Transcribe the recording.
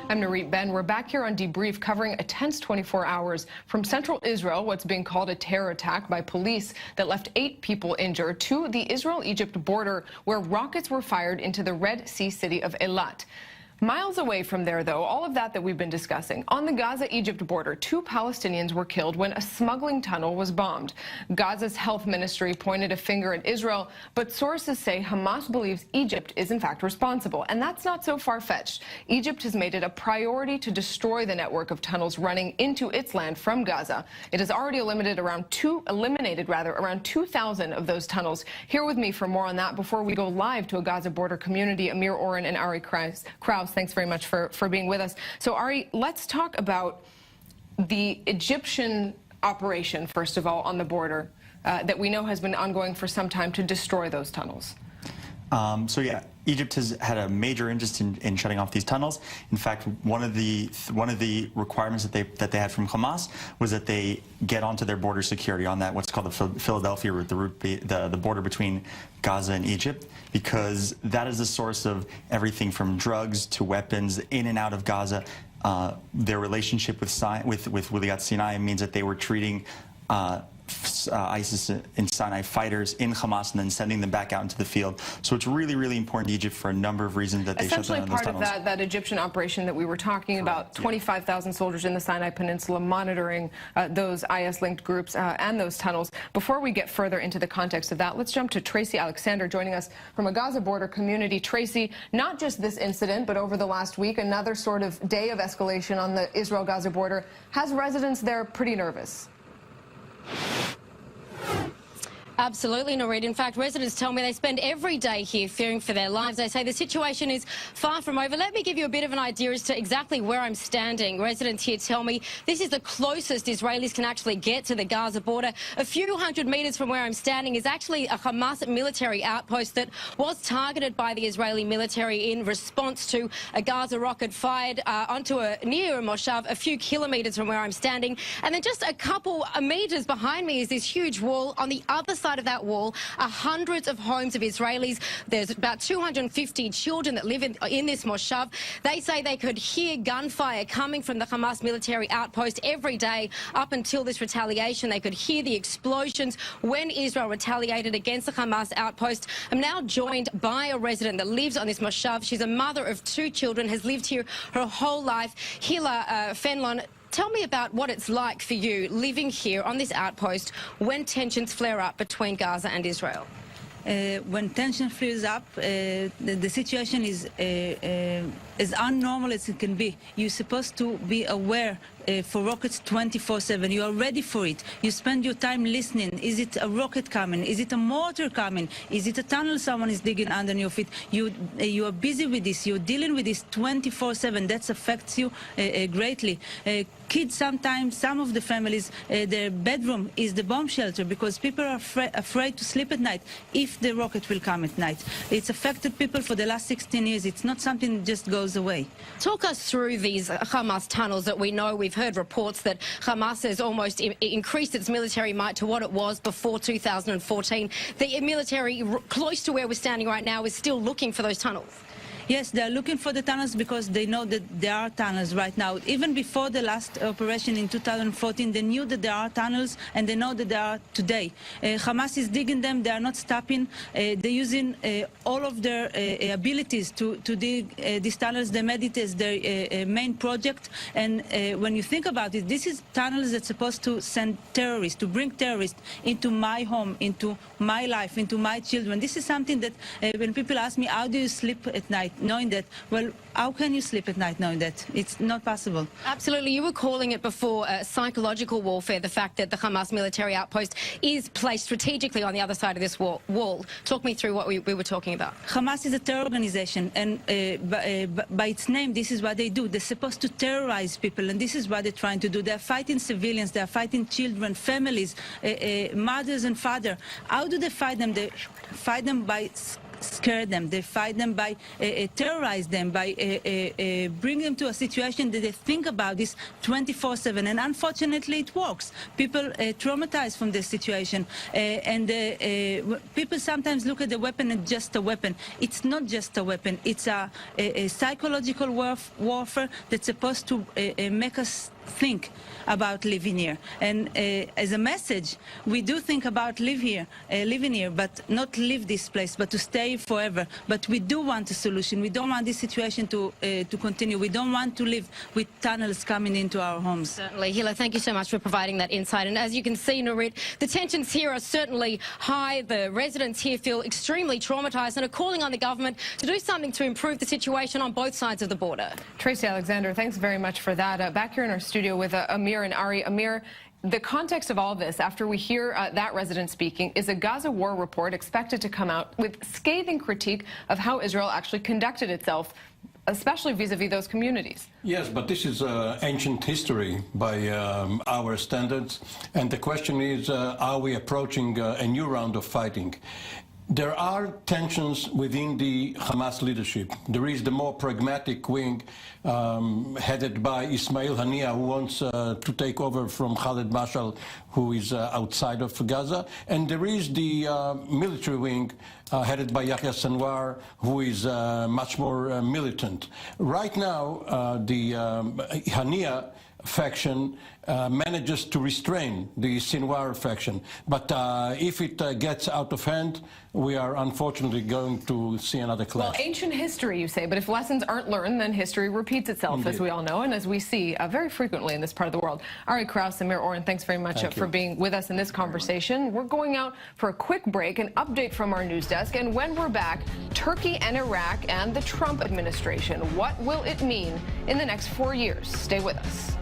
I'm Nareet Ben. We're back here on Debrief covering a tense 24 hours from central Israel, what's being called a terror attack by police that left 8 people injured, to the Israel-Egypt border where rockets were fired into the Red Sea city of Eilat. Miles away from there, though, all of that we've been discussing, on the Gaza-Egypt border, 2 Palestinians were killed when a smuggling tunnel was bombed. Gaza's health ministry pointed a finger at Israel, but sources say Hamas believes Egypt is in fact responsible, and that's not so far-fetched. Egypt has made it a priority to destroy the network of tunnels running into its land from Gaza. It has already eliminated around 2,000 of those tunnels. Here with me for more on that before we go live to a Gaza border community, Amir Oren and Ari Kraus. Thanks very much for being with us. So, Ari, let's talk about the Egyptian operation, first of all, on the border that we know has been ongoing for some time to destroy those tunnels. So yeah, Egypt has had a major interest in shutting off these tunnels. In fact, one of the requirements that they had from Hamas was that they get onto their border security on that what's called the Philadelphia route, the border between Gaza and Egypt, because that is the source of everything from drugs to weapons in and out of Gaza. Their relationship with Sinai means that they were treating ISIS and Sinai fighters in Hamas and then sending them back out into the field. So it's really, really important to Egypt for a number of reasons that they shut down those tunnels. Essentially part of that Egyptian operation that we were talking about, 25,000 soldiers in the Sinai Peninsula monitoring those IS-linked groups and those tunnels. Before we get further into the context of that, let's jump to Tracy Alexander joining us from a Gaza border community. Tracy, not just this incident, but over the last week, another sort of day of escalation on the Israel-Gaza border has residents there pretty nervous. Absolutely, Nareet. In fact, residents tell me they spend every day here fearing for their lives. They say the situation is far from over. Let me give you a bit of an idea as to exactly where I'm standing. Residents here tell me this is the closest Israelis can actually get to the Gaza border. A few hundred metres from where I'm standing is actually a Hamas military outpost that was targeted by the Israeli military in response to a Gaza rocket fired onto near a moshav a few kilometres from where I'm standing. And then just a couple of metres behind me is this huge wall. On the other side of that wall are hundreds of homes of Israelis. There's about 250 children that live in this moshav. They say they could hear gunfire coming from the Hamas military outpost every day up until this retaliation. They could hear the explosions when Israel retaliated against the Hamas outpost. I'm now joined by a resident that lives on this moshav. She's a mother of 2 children, has lived here her whole life. Hila Fenlon, tell me about what it's like for you living here on this outpost when tensions flare up between Gaza and Israel. When tension flares up, the situation is as unnormal as it can be. You're supposed to be aware for rockets 24/7. You are ready for it. You spend your time listening. Is it a rocket coming? Is it a mortar coming? Is it a tunnel someone is digging under your feet? You are busy with this. You're dealing with this 24/7. That affects you greatly. Kids sometimes, some of the families, their bedroom is the bomb shelter because people are afraid to sleep at night if the rocket will come at night. It's affected people for the last 16 years. It's not something that just goes away. Talk us through these Hamas tunnels that we know. We've heard reports that Hamas has almost increased its military might to what it was before 2014. The military close to where we're standing right now is still looking for those tunnels. Yes, they're looking for the tunnels because they know that there are tunnels right now. Even before the last operation in 2014, they knew that there are tunnels, and they know that there are today. Hamas is digging them. They are not stopping. They're using all of their abilities to dig these tunnels. They made it as their main project. And when you think about it, this is tunnels that's supposed to send terrorists, to bring terrorists into my home, into my life, into my children. This is something that when people ask me, how do you sleep at night? Knowing that, well, how can you sleep at night knowing that? It's not possible. Absolutely. You were calling it before psychological warfare, the fact that the Hamas military outpost is placed strategically on the other side of this wall. Talk me through what we were talking about. Hamas is a terror organization, and by its name, this is what they do. They're supposed to terrorize people, and this is what they're trying to do. They're fighting civilians, they're fighting children, families, mothers and fathers. How do they fight them? They fight them by scare them. They fight them by terrorize them, by bring them to a situation that they think about this 24/7. And unfortunately, it works. People traumatized from this situation. People sometimes look at the weapon as just a weapon. It's not just a weapon. It's a psychological warfare that's supposed to make us think about living here. And as a message, we do think about living here, but not leave this place, but to stay forever. But we do want a solution. We don't want this situation to continue. We don't want to live with tunnels coming into our homes. Certainly. Hila, thank you so much for providing that insight. And as you can see, Nurit, the tensions here are certainly high. The residents here feel extremely traumatized and are calling on the government to do something to improve the situation on both sides of the border. Tracy Alexander, thanks very much for that. Back here in our studio with Amir and Ari. Amir, the context of all this, after we hear that resident speaking, is a Gaza war report expected to come out with scathing critique of how Israel actually conducted itself, especially vis-a-vis those communities. Yes, but this is ancient history by our standards. And the question is, are we approaching a new round of fighting? There are tensions within the Hamas leadership. There is the more pragmatic wing headed by Ismail Haniyeh, who wants to take over from Khaled Mashal, who is outside of Gaza. And there is the military wing headed by Yahya Sinwar, who is much more militant. Right now, the Haniyeh faction manages to restrain the Sinwar faction. But if it gets out of hand, we are unfortunately going to see another clash. Well, ancient history, you say, but if lessons aren't learned, then history repeats itself, Indeed. As we all know, and as we see very frequently in this part of the world. Ari Kraus, Amir Oren, thanks very much for being with us in this conversation. We're going out for a quick break, an update from our news desk, and when we're back, Turkey and Iraq and the Trump administration. What will it mean in the next 4 years? Stay with us.